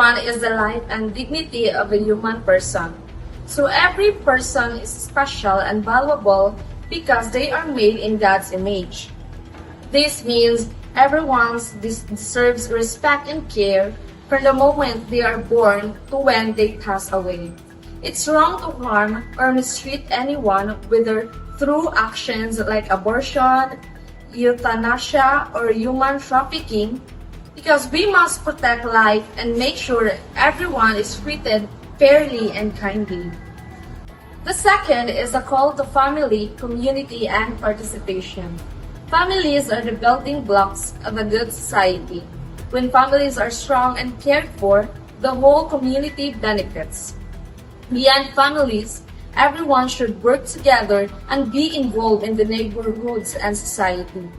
one is the life and dignity of a human person. So every person is special and valuable because they are made in God's image. This means everyone deserves respect and care from the moment they are born to when they pass away. It's wrong to harm or mistreat anyone, whether through actions like abortion, euthanasia, or human trafficking, because we must protect life and make sure everyone is treated fairly and kindly. The second is the call to family, community, and participation. Families are the building blocks of a good society. When families are strong and cared for, the whole community benefits. Beyond families, everyone should work together and be involved in the neighborhoods and society.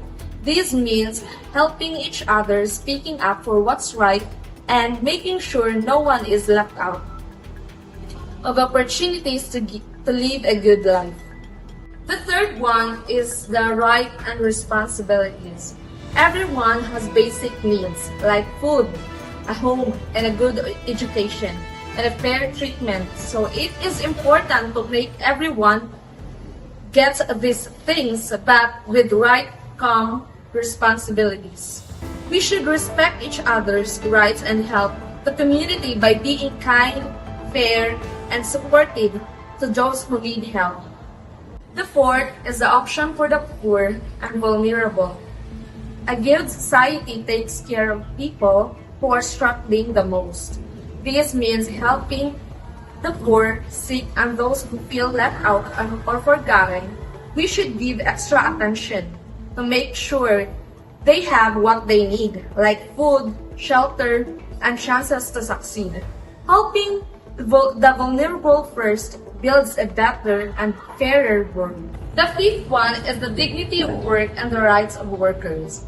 This means helping each other, speaking up for what's right, and making sure no one is left out of opportunities to live a good life. The third one is the right and responsibilities. Everyone has basic needs like food, a home, and a good education, and a fair treatment. So it is important to make everyone get these things, but with right, calm responsibilities. We should respect each other's rights and help the community by being kind, fair, and supportive to those who need help. The fourth is the option for the poor and vulnerable. A good society takes care of people who are struggling the most. This means helping the poor, sick, and those who feel left out or forgotten. We should give extra attention to make sure they have what they need, like food, shelter, and chances to succeed. Helping the vulnerable first builds a better and fairer world. The fifth one is the dignity of work and the rights of workers.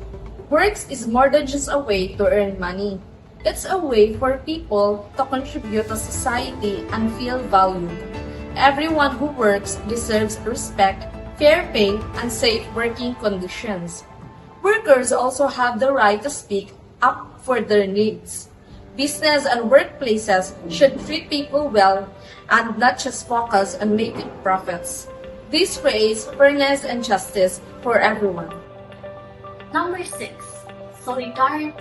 Work is more than just a way to earn money. It's a way for people to contribute to society and feel valued. Everyone who works deserves respect, fair pay, and safe working conditions. Workers also have the right to speak up for their needs. Business and workplaces should treat people well and not just focus on making profits. This creates fairness and justice for everyone. Number 6. Solidarity.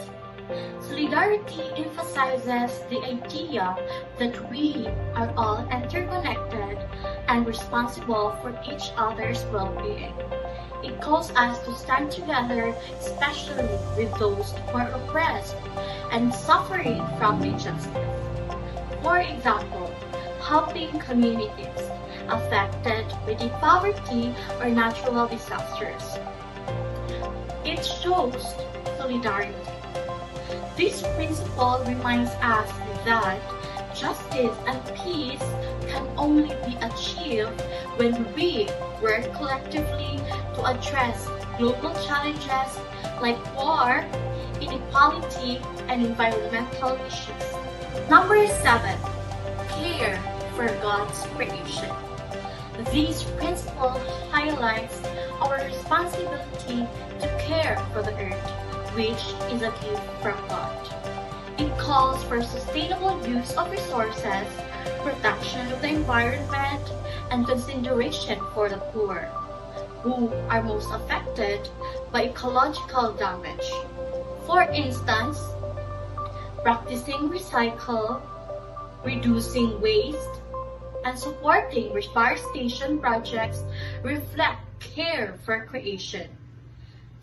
Solidarity emphasizes the idea that we are all interconnected and responsible for each other's well-being. It calls us to stand together, especially with those who are oppressed and suffering from injustice. For example, helping communities affected by poverty or natural disasters. It shows solidarity. This principle reminds us that justice and peace can only be achieved when we work collectively to address global challenges like war, inequality, and environmental issues. Number 7. Care for God's creation. This principle highlights our responsibility to care for the earth, which is a gift from God. It calls for sustainable use of resources, protection of the environment, and consideration for the poor, who are most affected by ecological damage. For instance, practicing recycle, reducing waste, and supporting reforestation projects reflect care for creation.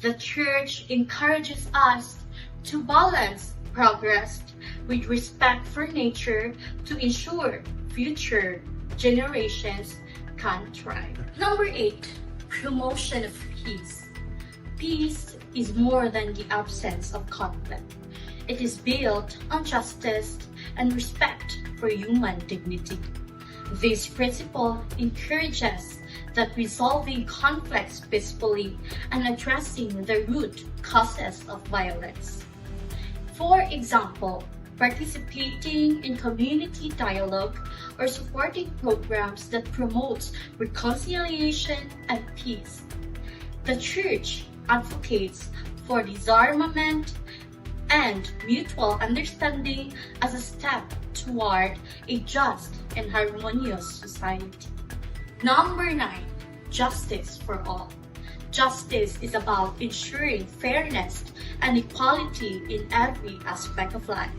The Church encourages us to balance progress with respect for nature to ensure future generations can thrive. Number 8. Promotion of peace. Peace is more than the absence of conflict. It is built on justice and respect for human dignity. This principle encourages that resolving conflicts peacefully and addressing the root causes of violence. For example, participating in community dialogue or supporting programs that promote reconciliation and peace. The Church advocates for disarmament, and mutual understanding as a step toward a just and harmonious society. Number 9, justice for all. Justice is about ensuring fairness and equality in every aspect of life.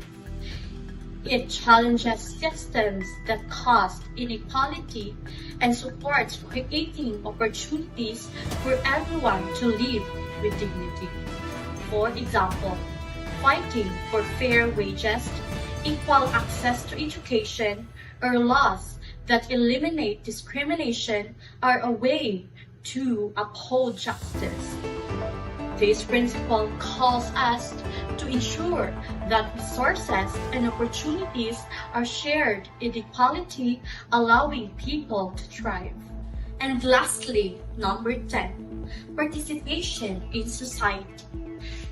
It challenges systems that cause inequality and supports creating opportunities for everyone to live with dignity. For example, fighting for fair wages, equal access to education, or laws that eliminate discrimination are a way to uphold justice. This principle calls us to ensure that resources and opportunities are shared in equality, allowing people to thrive. And lastly, number 10, participation in society.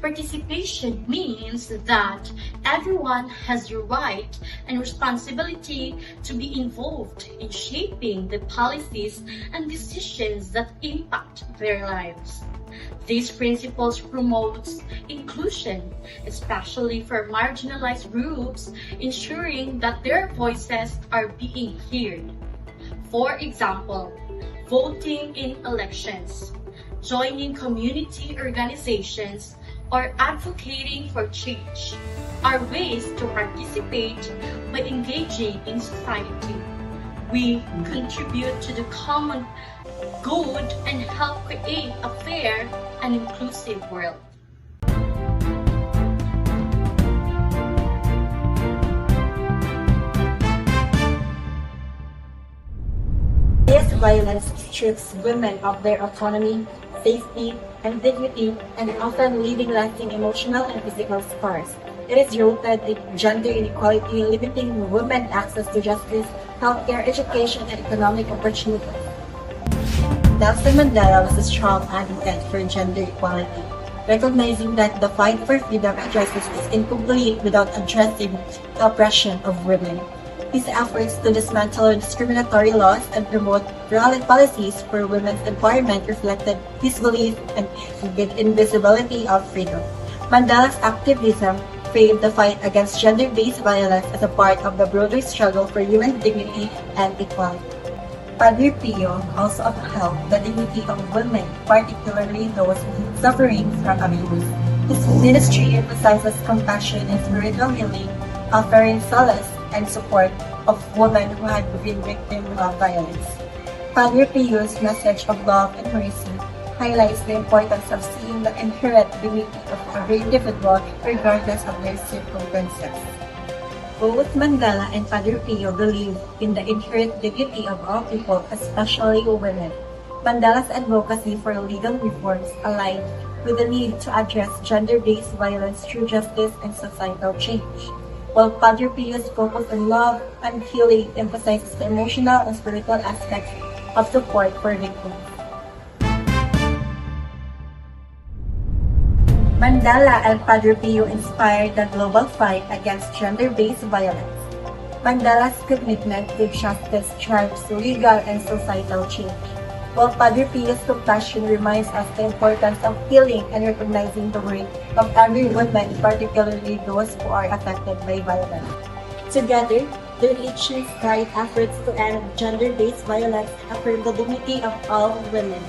Participation means that everyone has the right and responsibility to be involved in shaping the policies and decisions that impact their lives. These principles promote inclusion, especially for marginalized groups, ensuring that their voices are being heard. For example, voting in elections, joining community organizations, or advocating for change are ways to participate by engaging in society. We contribute to the common good and help create a fair and inclusive world. This violence strips women of their autonomy, safety, and dignity, and often leaving lasting emotional and physical scars. It is rooted in gender inequality, limiting women's access to justice, healthcare, education, and economic opportunities. Nelson Mandela was a strong advocate for gender equality, recognizing that the fight for freedom and justice is incomplete without addressing the oppression of women. His efforts to dismantle discriminatory laws and promote violent policies for women's empowerment reflected his belief in the invisibility of freedom. Mandela's activism framed the fight against gender-based violence as a part of the broader struggle for human dignity and equality. Padre Pio also upheld the dignity of women, particularly those suffering from abuse. His ministry emphasizes compassion and spiritual healing, offering solace and support of women who had been victims of violence. Padre Pio's message of love and mercy highlights the importance of seeing the inherent dignity of every individual regardless of their circumstances. Both Mandela and Padre Pio believe in the inherent dignity of all people, especially women. Mandela's advocacy for legal reforms aligned with the need to address gender-based violence through justice and societal change, while Padre Pio's focus on love and healing emphasizes the emotional and spiritual aspects of support for victims. Mandela and Padre Pio inspired the global fight against gender-based violence. Mandela's commitment to justice drives legal and societal change, while Padre Pio's compassion reminds us the importance of healing and recognizing the worth of every woman, particularly those who are affected by violence. Together, their actions guide efforts to end gender-based violence and affirm the dignity of all women.